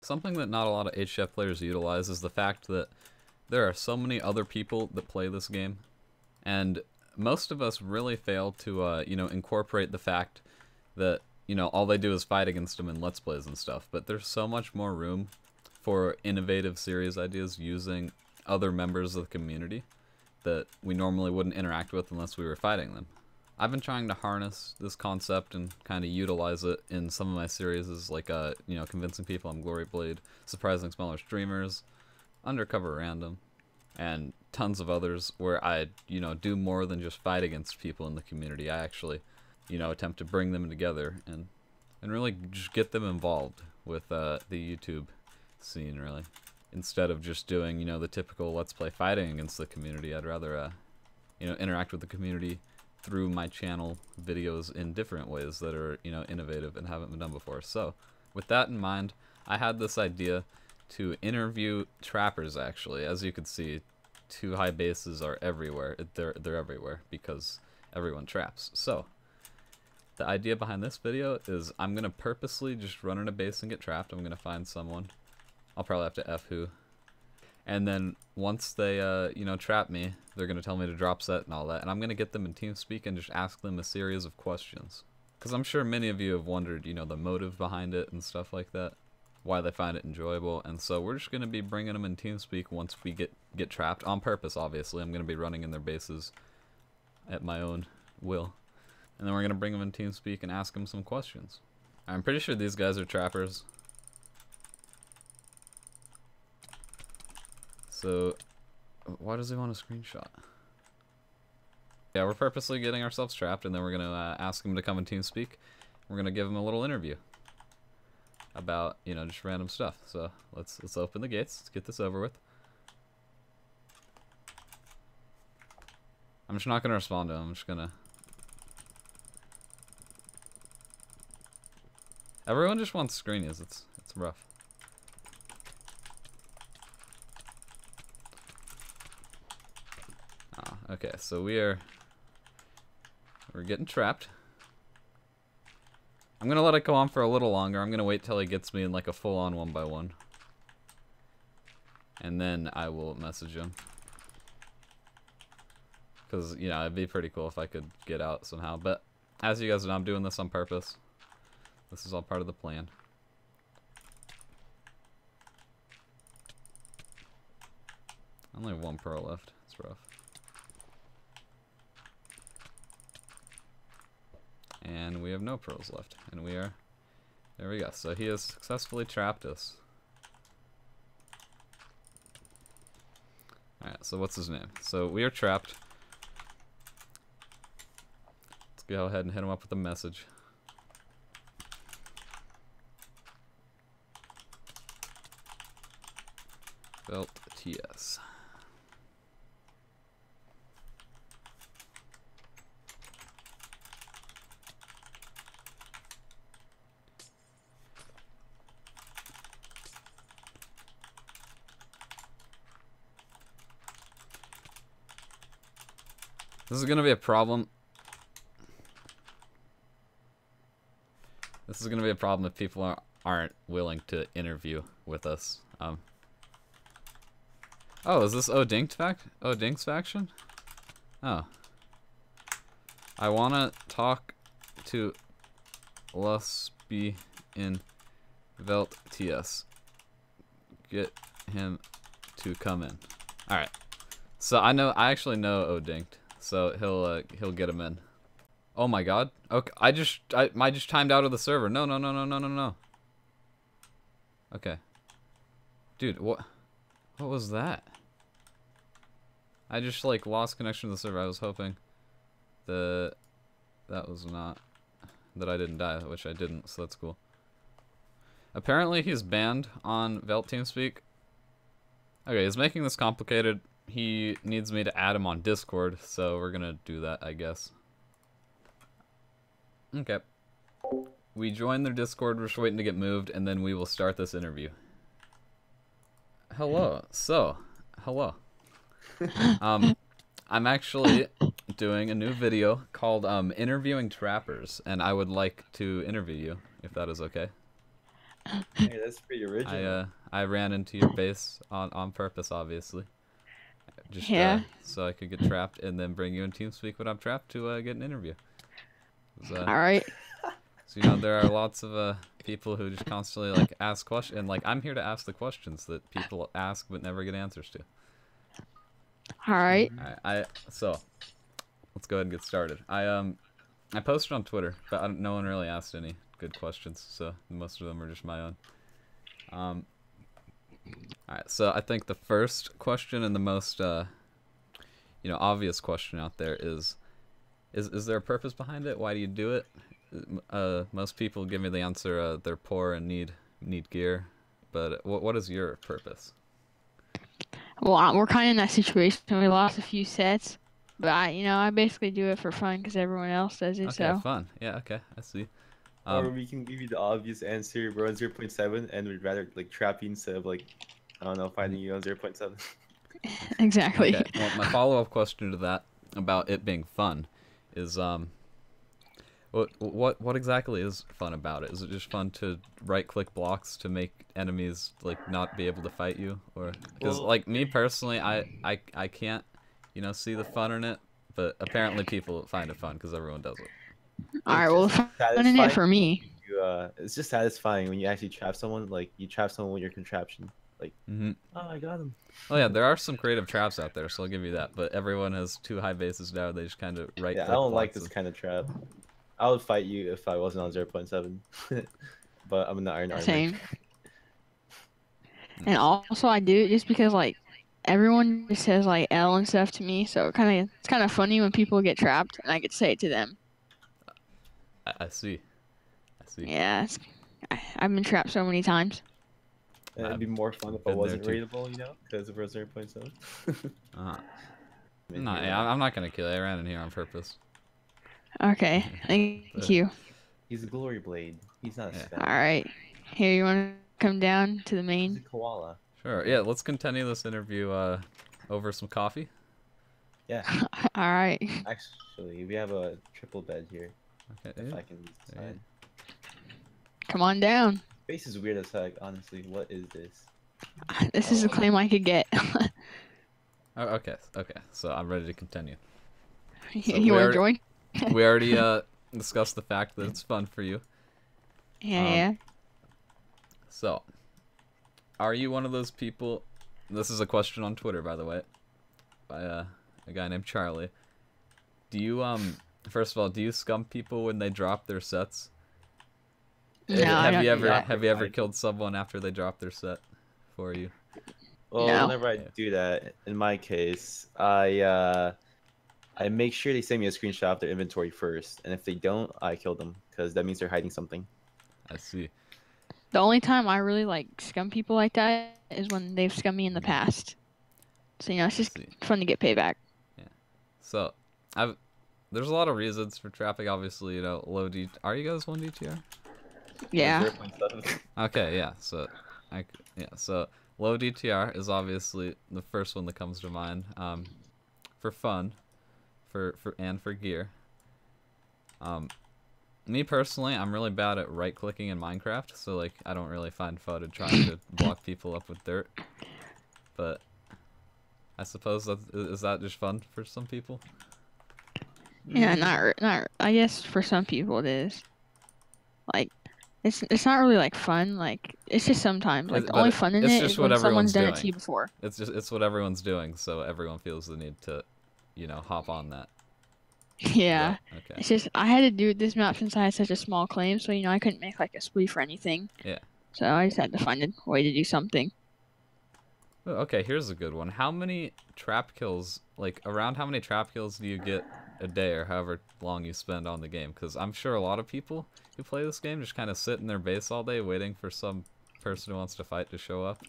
Something that not a lot of HF players utilize is the fact that there are so many other people that play this game, and most of us really fail to, incorporate the fact that, all they do is fight against them in Let's Plays and stuff, but there's so much more room for innovative series ideas using other members of the community that we normally wouldn't interact with unless we were fighting them. I've been trying to harness this concept and kind of utilize it in some of my series, like, convincing people I'm Gloryblade, surprising smaller streamers, undercover random, and tons of others where I, do more than just fight against people in the community. I actually, attempt to bring them together and really just get them involved with the YouTube scene, really. Instead of just doing, the typical Let's Play fighting against the community, I'd rather, interact with the community through my channel videos in different ways that are, innovative and haven't been done before. So, with that in mind, I had this idea to interview trappers, actually. As you can see, 2 high bases are everywhere. They're everywhere because everyone traps. So, the idea behind this video is I'm going to purposely just run in a base and get trapped. I'm going to find someone. I'll probably have to F who. And then once they, trap me, they're going to tell me to drop set and all that. And I'm going to get them in TeamSpeak and just ask them a series of questions. Because I'm sure many of you have wondered, the motive behind it and stuff like that. Why they find it enjoyable. And so we're just going to be bringing them in TeamSpeak once we get trapped. On purpose, obviously. I'm going to be running in their bases at my own will. And then we're going to bring them in TeamSpeak and ask them some questions. I'm pretty sure these guys are trappers. So, why does he want a screenshot? Yeah, we're purposely getting ourselves trapped, and then we're gonna ask him to come in TeamSpeak. We're gonna give him a little interview about, just random stuff. So let's open the gates. Let's get this over with. I'm just not gonna respond to him. I'm just gonna. Everyone just wants screenies. It's rough. Okay, so we're getting trapped. I'm gonna let it go on for a little longer. I'm gonna wait till he gets me in like a full-on 1-by-1. And then I will message him. Because, it'd be pretty cool if I could get out somehow. But, as you guys know, I'm doing this on purpose. This is all part of the plan. Only 1 pearl left. It's rough. And we have no pearls left. And we are... There we go. So he has successfully trapped us. Alright, so what's his name? So we are trapped. Let's go ahead and hit him up with a message. Belt TS. This is going to be a problem. This is going to be a problem if people aren't willing to interview with us. Oh, is this Dink's faction? Oh. I want to talk to Lusby in Velt TS. Get him to come in. Alright. So I actually know Odinked. So he'll get him in. Oh my god. Okay, I just timed out of the server. No. Okay. Dude, what was that? I just like lost connection to the server. I was hoping that was not that I didn't die, which I didn't, so that's cool. Apparently he's banned on Velt TeamSpeak. Okay, he's making this complicated. He needs me to add him on Discord, so we're gonna do that, I guess. Okay. We joined their Discord, we're just waiting to get moved, and then we will start this interview. Hello. So, hello. I'm actually doing a new video called Interviewing Trappers, and I would like to interview you, if that is okay. Hey, that's pretty original. I ran into your base on purpose, obviously, just Yeah. so I could get trapped and then bring you in TeamSpeak when I'm trapped to get an interview. 'Cause, All right. so there are lots of people who just constantly like ask questions, and like I'm here to ask the questions that people ask but never get answers to. All right. So let's go ahead and get started. I posted on Twitter, but no one really asked any good questions, so most of them are just my own. Alright, so I think the first question and the most obvious question out there is there a purpose behind it? Why do you do it? Most people give me the answer, they're poor and need gear, but what is your purpose? Well, we're kind of in that situation. We lost a few sets, but I basically do it for fun because everyone else does it. Okay, So. fun. Yeah, okay, I see. Or we can give you the obvious answer. We're on 0.7, and we'd rather like trap you instead of like, I don't know, fighting you on 0.7. Exactly. Okay, well, my follow-up question to that about it being fun is what exactly is fun about it? Is it just fun to right-click blocks to make enemies like not be able to fight you, or because Well, like me personally, I can't see the fun in it, but apparently people find it fun because everyone does it. All right. it's Well, just fun in it satisfying. for me. It's just satisfying when you actually trap someone. Like you trap someone with your contraption. Like, oh, I got him. Oh yeah, there are some creative traps out there, so I'll give you that. But everyone has too high bases now; they just kind of Yeah, I right-click don't like blocks this them. kind of trap. I would fight you if I wasn't on 0.7, but I'm in the iron armor. Same. And also, I do it just because like everyone just says like L and stuff to me, so it's kind of funny when people get trapped and I get to say it to them. I see. I see. Yeah. I've been trapped so many times. And it'd I've be more fun if I been there wasn't too. raidable, because we're 0.7. Uh-huh. No, yeah, I'm not gonna kill you. I ran in here on purpose. Okay. Thank you. He's a Gloryblade. He's not a Yeah. spam. All right. Here, you want to come down to the He's a main? koala. Sure. Yeah, let's continue this interview over some coffee. Yeah. All right. Actually, we have a triple bed here. Okay. If Yeah. I can decide. Come on down. Face is weird as heck, honestly. What is this? This is a claim I could get. Oh, okay. Okay. So I'm ready to continue. So You want to join? we already discussed the fact that it's fun for you. Yeah. So, are you one of those people? This is a question on Twitter, by the way, by a guy named Charlie. Do you first of all, do you scum people when they drop their sets? No, I don't do that. Have you ever killed someone after they dropped their set for you? Well, No. whenever I do that, in my case, I make sure they send me a screenshot of their inventory first, and if they don't, I kill them because that means they're hiding something. I see. The only time I really like scum people like that is when they've scummed me in the past. So it's just fun to get payback. Yeah. So, there's a lot of reasons for trapping. Obviously, low D. Are you guys 1 DTR? Yeah. 0.7. Okay. Yeah. So, So low DTR is obviously the first one that comes to mind. For fun, for gear. Me personally, I'm really bad at right-clicking in Minecraft, so like I don't really find fun trying to block people up with dirt. But I suppose is that just fun for some people? Yeah, not. I guess for some people it is. Like, it's not really like fun. Like, it's just sometimes. Like, the only fun in it is when someone's done it to you before. It's what everyone's doing, so everyone feels the need to, hop on that. Yeah. Okay. It's just I had to do this map since I had such a small claim, so I couldn't make like a spleef or anything. Yeah. So I just had to find a way to do something. Okay, here's a good one. How many trap kills, around how many trap kills do you get a day or however long you spend on the game? Because I'm sure a lot of people who play this game just kind of sit in their base all day waiting for some person who wants to fight to show up.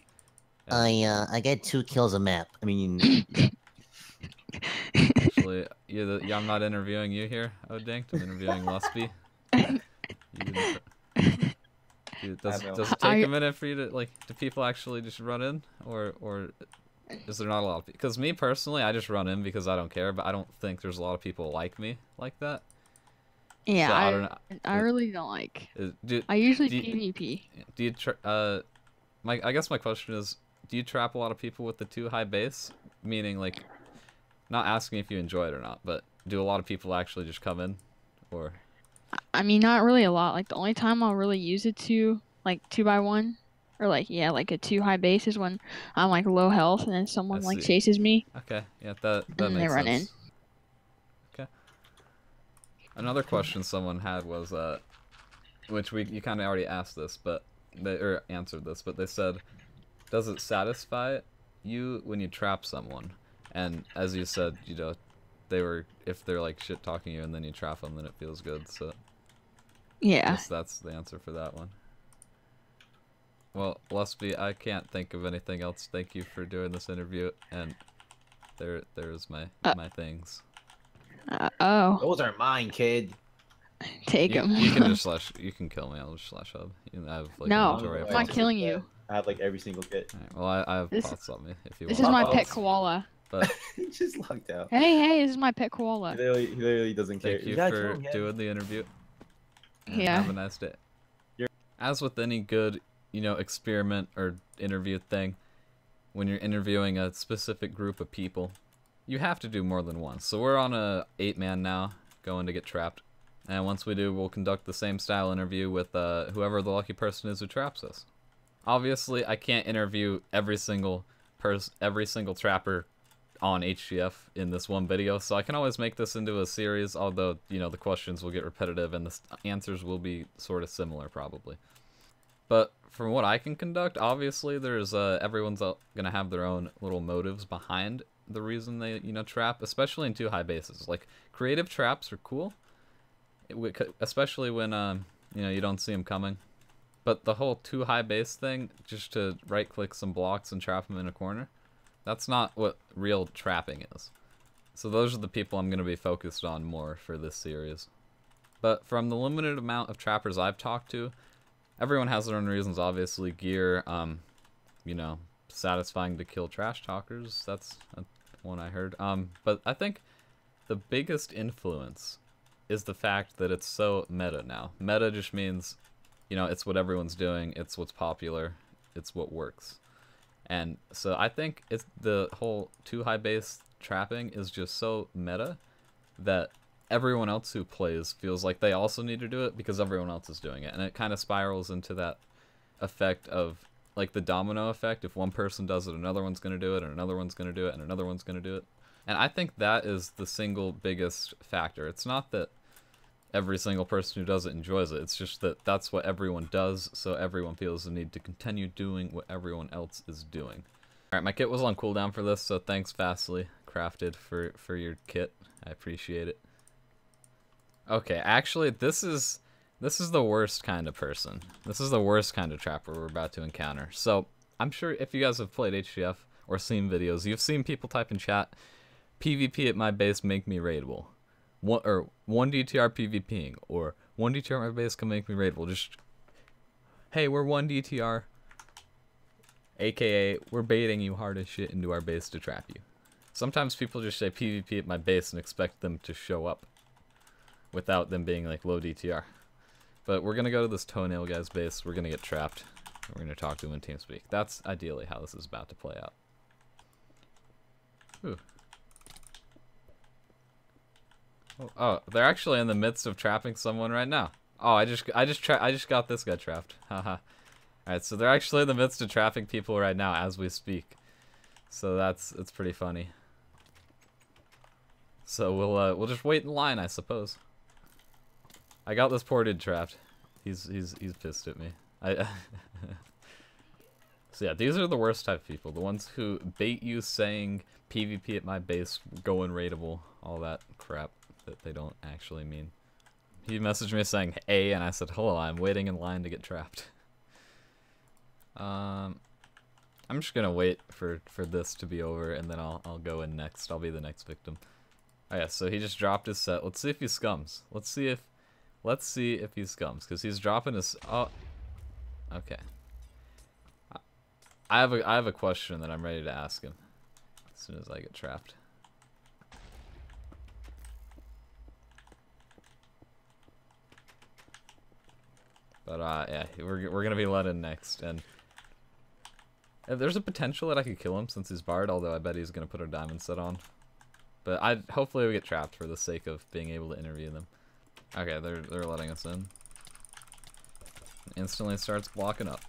I get 2 kills a map. I mean... Actually, I'm not interviewing you here, Odink. I'm interviewing Lusby. Does it take a minute for you to do people actually just run in, or is there not a lot of people? Because me personally, I just run in because I don't care, but I don't think there's a lot of people like me like that. Yeah, So, I don't know. I really don't like. Do, I usually do you, PvP. Do you I guess my question is, do you trap a lot of people with the too high base? Meaning, like, not asking if you enjoy it or not, but do a lot of people actually just come in, or? I mean, not really a lot. Like the only time I'll really use it to like 2x1 or like yeah, like a 2 high base is when I'm like low health and then I someone like see. chases me Okay, yeah, that and they makes run in. sense. Okay. Another question someone had was which you kind of already asked this, but or answered this, but they said, does it satisfy you when you trap someone? And as you said, you know, if they're like shit talking you and then you trap them, then it feels good. So I Yeah. guess that's the answer for that one. Well, Lusby, I can't think of anything else. Thank you for doing this interview, and there's my things. Oh. Those are mine, kid. Take them. You can just you can kill me. I'll just slash hub. I have like No, inventory of I'm not pots. killing you. I have like every single kit. Right, well, I have This- pots on me if you This want. is my Oh. pet koala. But He just locked out. Hey, this is my pet koala. He literally doesn't care. thank you gotta for kill him, yeah. doing the interview. And Yeah. have a nice day. As with any good, you know, experiment or interview thing, when you're interviewing a specific group of people, you have to do more than once. So we're on a 8-man now, going to get trapped. And once we do, we'll conduct the same style interview with whoever the lucky person is who traps us. Obviously, I can't interview every single trapper on HGF in this one video, so I can always make this into a series, although, you know, the questions will get repetitive and the answers will be sort of similar, probably. But from what I can conduct, obviously, there's everyone's gonna have their own little motives behind the reason they, you know, trap, especially in too high bases. Like, creative traps are cool, especially when, you know, you don't see them coming. But the whole too high base thing, just to right-click some blocks and trap them in a corner, that's not what real trapping is. So those are the people I'm going to be focused on more for this series. But from the limited amount of trappers I've talked to, everyone has their own reasons, obviously. Gear, you know, satisfying to kill trash talkers, that's one I heard. But I think the biggest influence is the fact that it's so meta now. Meta just means, you know, it's what everyone's doing, it's what's popular, it's what works. And so I think it's the whole too high base trapping is just so meta that everyone else who plays feels like they also need to do it because everyone else is doing it. And it kind of spirals into that effect of, like, the domino effect. If one person does it, another one's going to do it, and another one's going to do it, and another one's going to do it. And I think that is the single biggest factor. It's not that every single person who does it enjoys it. It's just that that's what everyone does, so everyone feels the need to continue doing what everyone else is doing. Alright, my kit was on cooldown for this, so thanks Fastly Crafted for your kit. I appreciate it. Okay, actually, this is the worst kind of person. This is the worst kind of trapper we're about to encounter. So, I'm sure if you guys have played HGF or seen videos, you've seen people type in chat, PvP at my base make me raidable. One DTR PvPing, or 1 DTR at my base can make me raidable. Just, hey, we're 1 DTR, aka we're baiting you hard as shit into our base to trap you. Sometimes people just say PvP at my base and expect them to show up without them being like low DTR. But we're gonna go to this toenail guy's base, we're gonna get trapped, and we're gonna talk to him in TeamSpeak. That's ideally how this is about to play out. Ooh. Oh, they're actually in the midst of trapping someone right now. Oh, I just got this guy trapped. Haha. Alright, so they're actually in the midst of trapping people right now as we speak. So it's pretty funny. So we'll just wait in line, I suppose. I got this poor dude trapped. He's pissed at me. So yeah, these are the worst type of people. The ones who bait you saying PvP at my base, going raidable, all that crap that they don't actually mean. He messaged me saying A, and I said, hello, I'm waiting in line to get trapped. I'm just gonna wait for this to be over, and then I'll go in next. I'll be the next victim. Oh yeah, so he just dropped his set. Let's see if he scums. Let's see if he scums, because he's dropping his. Oh, okay. I have a question that I'm ready to ask him as soon as I get trapped. But yeah, we're gonna be let in next, and there's a potential that I could kill him since he's barred. Although I bet he's gonna put a diamond set on. But hopefully we get trapped for the sake of being able to interview them. Okay, they're letting us in. Instantly starts blocking up.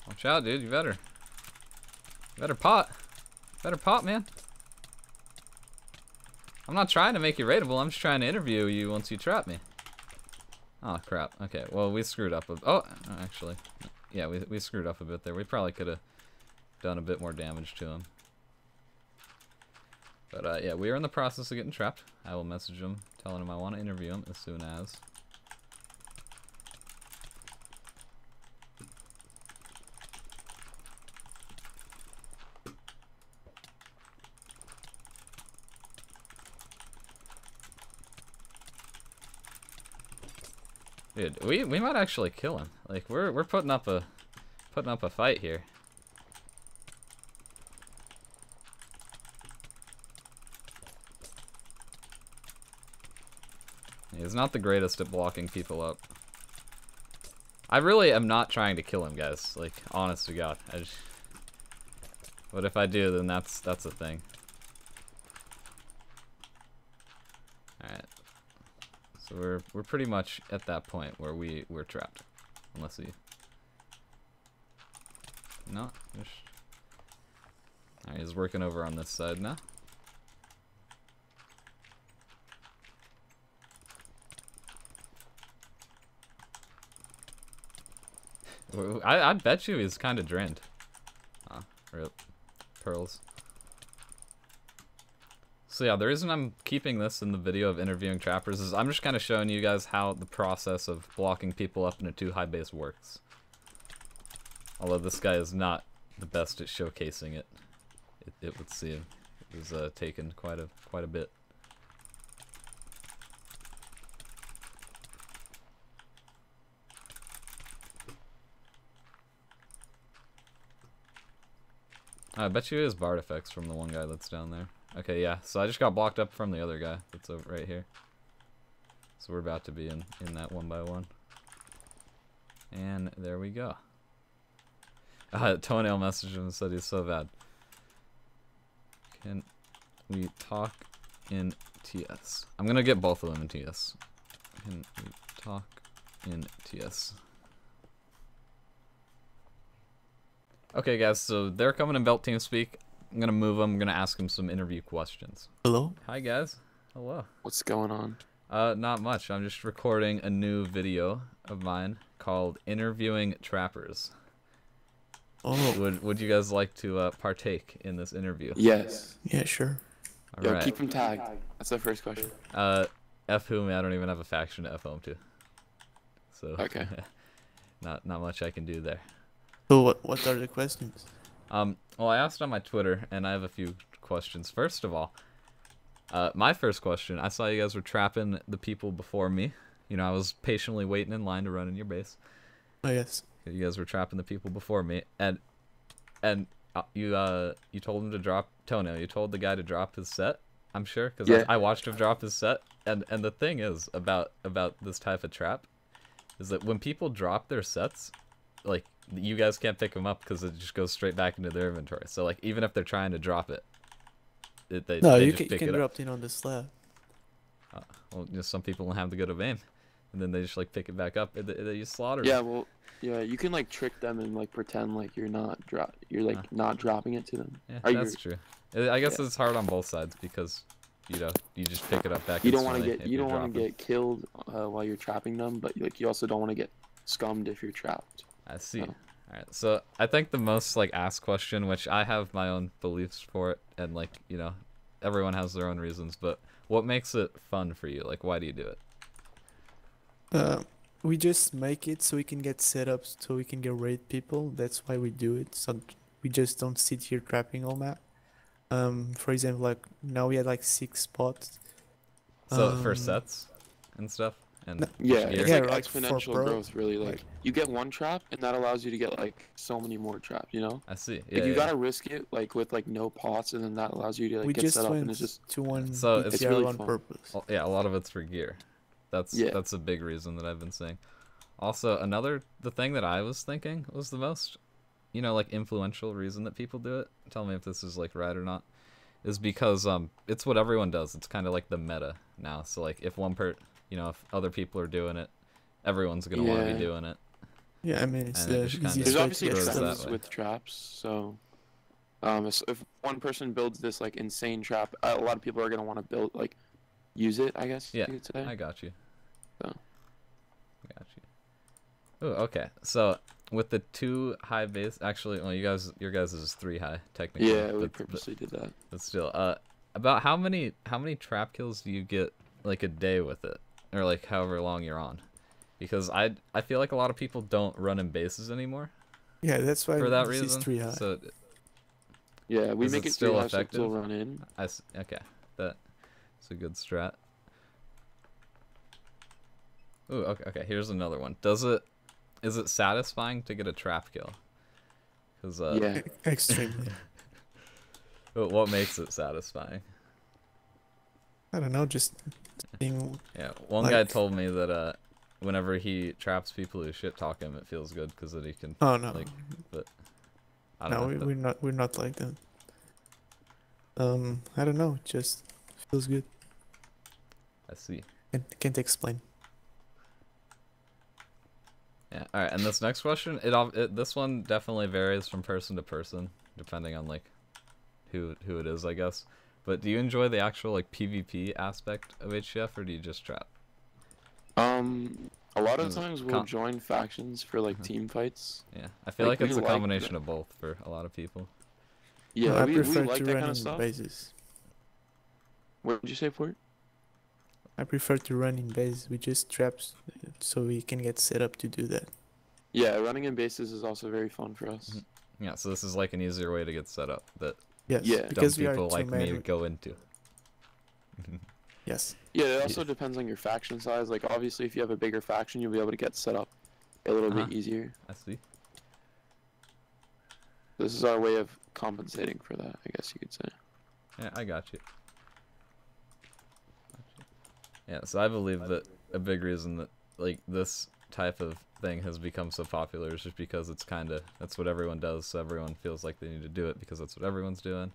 Watch out, dude. You better pot. Better pot, man. I'm not trying to make you raidable. I'm just trying to interview you once you trap me. Oh, crap. Okay, well, we screwed up. Oh, actually. Yeah, we screwed up a bit there. We probably could have done a bit more damage to him. But, yeah, we are in the process of getting trapped. I will message him, telling him I want to interview him as soon as. Dude, we might actually kill him. Like we're putting up a fight here. He's not the greatest at blocking people up. I really am not trying to kill him, guys. Like, honest to God. But if I do, then that's a thing. Alright. So we're pretty much at that point where we're trapped. Unless he... No. Alright, he's working over on this side now. I bet you he's kind of drained. Oh, rip. Pearls. So yeah, the reason I'm keeping this in the video of interviewing trappers is I'm just kind of showing you guys how the process of blocking people up in a 2-high base works. Although this guy is not the best at showcasing it. It would seem. It was taken quite a bit. I bet you it is Bard effects from the one guy that's down there. Okay, yeah. So I just got blocked up from the other guy that's over right here. So we're about to be in that 1x1. And there we go. Toenail messaged him and said he's so bad. Can we talk in TS? I'm gonna get both of them in TS. Can we talk in TS? Okay, guys, so they're coming in Belt TeamSpeak. I'm gonna move them. I'm gonna ask them some interview questions. Hello? Hi, guys. Hello. What's going on? Not much. I'm just recording a new video of mine called Interviewing Trappers. Oh. Would you guys like to partake in this interview? Yes. Yeah, sure. Yo, Alright. keep them tagged. That's the first question. F whom? I don't even have a faction to F home to. So Okay. not much I can do there. So what are the questions? Well, I asked on my Twitter, and I have a few questions. First of all, my first question, I saw you guys were trapping the people before me. You know, I was patiently waiting in line to run in your base. Oh, yes. You guys were trapping the people before me, and you told him to drop Toenail. You told the guy to drop his set, I'm sure, because Yeah. I watched him drop his set. And the thing is about this type of trap is that when people drop their sets, like, you guys can't pick them up because it just goes straight back into their inventory. So like even if they're trying to drop it, they You just pick can it up. drop it on the slab. Well, you know, some people don't have the good of aim, and then they just like pick it back up. They just slaughter. Yeah, them. well, yeah, you can like trick them and like pretend like you're not not dropping it to them. Yeah, Or that's true. I guess it's hard on both sides because you know you just pick it up back. You don't want to instantly get if you don't you're want to dropping. get killed while you're trapping them, but like you also don't want to get scummed if you're trapped. I see. So. Alright, so I think the most like asked question, which I have my own beliefs for it, and like, you know, everyone has their own reasons, but what makes it fun for you? Like, why do you do it? We just make it so we can get setups, so we can get raid people. That's why we do it. So we just don't sit here trapping all map. For example, like now we had like 6 spots. So for sets and stuff? And Yeah, gear? it's Yeah, like like for exponential pro, growth, really. Like you get one trap, and that allows you to get like so many more traps. You know, I see. like Yeah, you yeah. gotta risk it, like with like no pots, and then that allows you to like We get just set up, and went it's just to one So it's BTR really on fun. purpose. Yeah, a lot of it's for gear. That's a big reason that I've been seeing. Also, the thing that I was thinking was the most, like influential reason that people do it. Tell me if this is like right or not. Is because it's what everyone does. It's kind of like the meta now. So like if if other people are doing it, everyone's gonna want to be doing it. Yeah, I mean it's the easiest. There's obviously way to get trends with traps, so if one person builds this like insane trap, a lot of people are gonna want to use it, I guess. Yeah, you could say. I got you. So. I got you. Ooh, okay. So with the 2 high base, actually, well, your guys is 3 high technically. Yeah, we purposely did that. But still, about how many trap kills do you get like a day with it, or like however long you're on? Because I feel like a lot of people don't run in bases anymore. Yeah, that's why for that this reason. is 3 high. So yeah, we make it still 3 high effective. so people run in. Okay, that's a good strat. Ooh, okay. Here's another one. Is it satisfying to get a trap kill? Cause yeah, extremely. But what makes it satisfying? I don't know, just being. Yeah, one guy told me that whenever he traps people who shit talk him, it feels good because then he can. Oh no. But I don't know. We're not like that. I don't know, it just feels good. I see. I can't explain. Yeah. All right. And this next question, this one definitely varies from person to person, depending on like who it is, I guess. But do you enjoy the actual like PvP aspect of HCF, or do you just trap? A lot of times we'll join factions for like team fights. Yeah, I feel like it's a combination of both for a lot of people. Yeah, I we prefer like to that run kind of in stuff. bases. What did you say, Fort? I prefer to run in bases. We just traps, so we can get set up to do that. Yeah, running in bases is also very fun for us. Yeah, so this is like an easier way to get set up that Yes, Yeah. because dumb we people are like me 2 go into. Yes. Yeah, it also depends on your faction size. Like, obviously, if you have a bigger faction, you'll be able to get set up a little bit easier. I see. This is our way of compensating for that, I guess you could say. Yeah, I got you. Yeah, so I believe that a big reason that like this type of thing has become so popular is just because that's what everyone does, so everyone feels like they need to do it because that's what everyone's doing,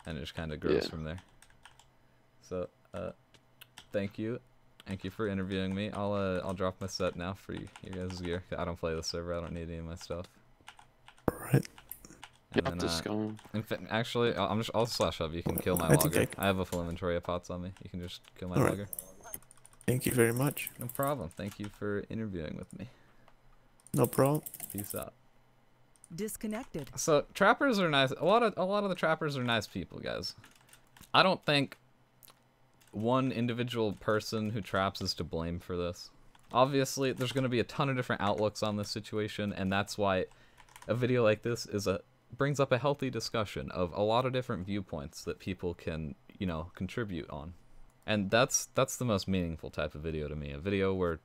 and it just kind of grows from there. So, thank you for interviewing me. I'll drop my set now for you guys' gear. I don't play the server. I don't need any of my stuff. Alright. You have to scum. In fact, actually, I'll slash up. You can kill my logger. I have a full inventory of pots on me. You can just kill my logger. Thank you very much. No problem. Thank you for interviewing with me. No problem. Peace out. Disconnected. So trappers are nice. A lot of the trappers are nice people, guys. I don't think one individual person who traps is to blame for this. Obviously, there's going to be a ton of different outlooks on this situation, and that's why a video like this brings up a healthy discussion of a lot of different viewpoints that people can, contribute on. And that's the most meaningful type of video to me. A video where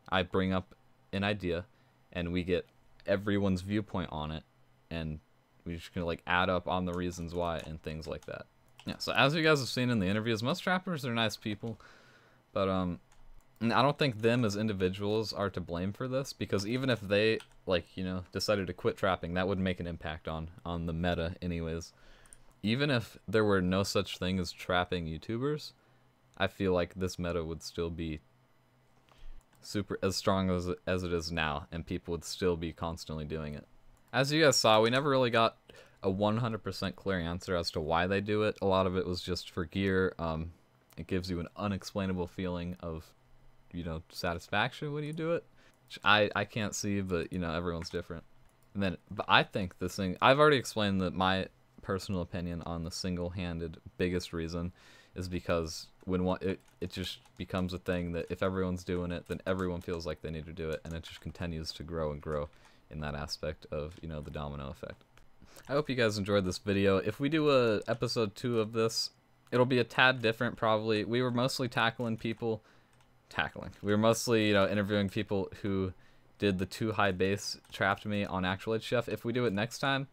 I bring up an idea and we get everyone's viewpoint on it, and we just gonna like add up on the reasons why and things like that. Yeah, so as you guys have seen in the interviews, most trappers are nice people, but I don't think them as individuals are to blame for this, because even if they decided to quit trapping, that would make an impact on the meta anyways. Even if there were no such thing as trapping YouTubers, I feel like this meta would still be super as strong as it is now, and people would still be constantly doing it. As you guys saw, we never really got a 100% clear answer as to why they do it. A lot of it was just for gear. It gives you an unexplainable feeling of, satisfaction when you do it, which I can't see, but everyone's different. But I think this thing, I've already explained that my personal opinion on the single-handed biggest reason is because it just becomes a thing that if everyone's doing it, then everyone feels like they need to do it, and it just continues to grow and grow in that aspect of, the domino effect. I hope you guys enjoyed this video. If we do a episode 2 of this, it'll be a tad different probably. We were mostly we were mostly, interviewing people who did the 2 high base trapped me on actual HCF. If we do it next time,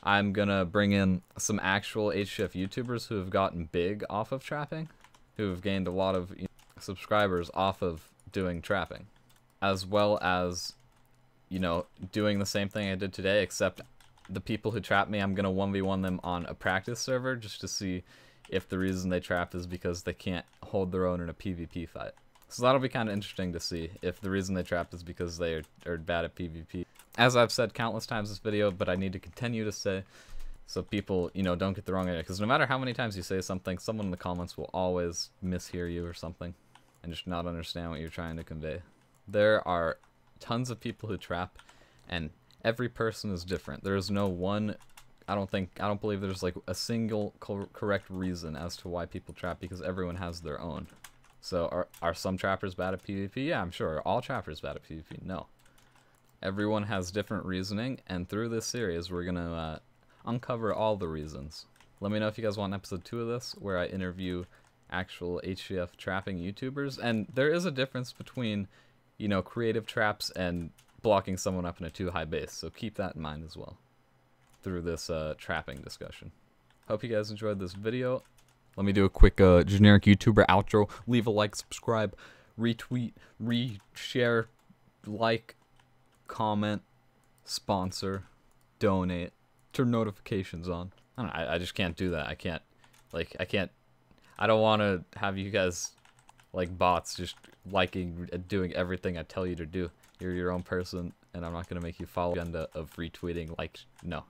I'm gonna bring in some actual HCF YouTubers who have gotten big off of trapping, who have gained a lot of subscribers off of doing trapping, as well as, you know, doing the same thing I did today, except the people who trap me, I'm gonna 1v1 them on a practice server just to see if the reason they trap is because they can't hold their own in a PvP fight. So that'll be kind of interesting to see if the reason they trapped is because they are bad at PvP. As I've said countless times in this video, but I need to continue to say, so people, you know, don't get the wrong idea. Because no matter how many times you say something, someone in the comments will always mishear you or something and just not understand what you're trying to convey. There are tons of people who trap, and every person is different. There is no one, I don't believe there's like a single correct reason as to why people trap, because everyone has their own. So are some trappers bad at PvP? Yeah, I'm sure. Are all trappers bad at PvP? No. Everyone has different reasoning, and through this series we're gonna uncover all the reasons. Let me know if you guys want episode 2 of this, where I interview actual HCF trapping YouTubers. And there is a difference between, you know, creative traps and blocking someone up in a too high base, so keep that in mind as well through this trapping discussion. Hope you guys enjoyed this video. Let me do a quick generic YouTuber outro. Leave a like, subscribe, retweet, reshare, like, comment, sponsor, donate, turn notifications on. I don't know, I just can't do that. I don't want to have you guys like bots just liking and doing everything I tell you to do. You're your own person, and I'm not going to make you follow the agenda of retweeting, like, no.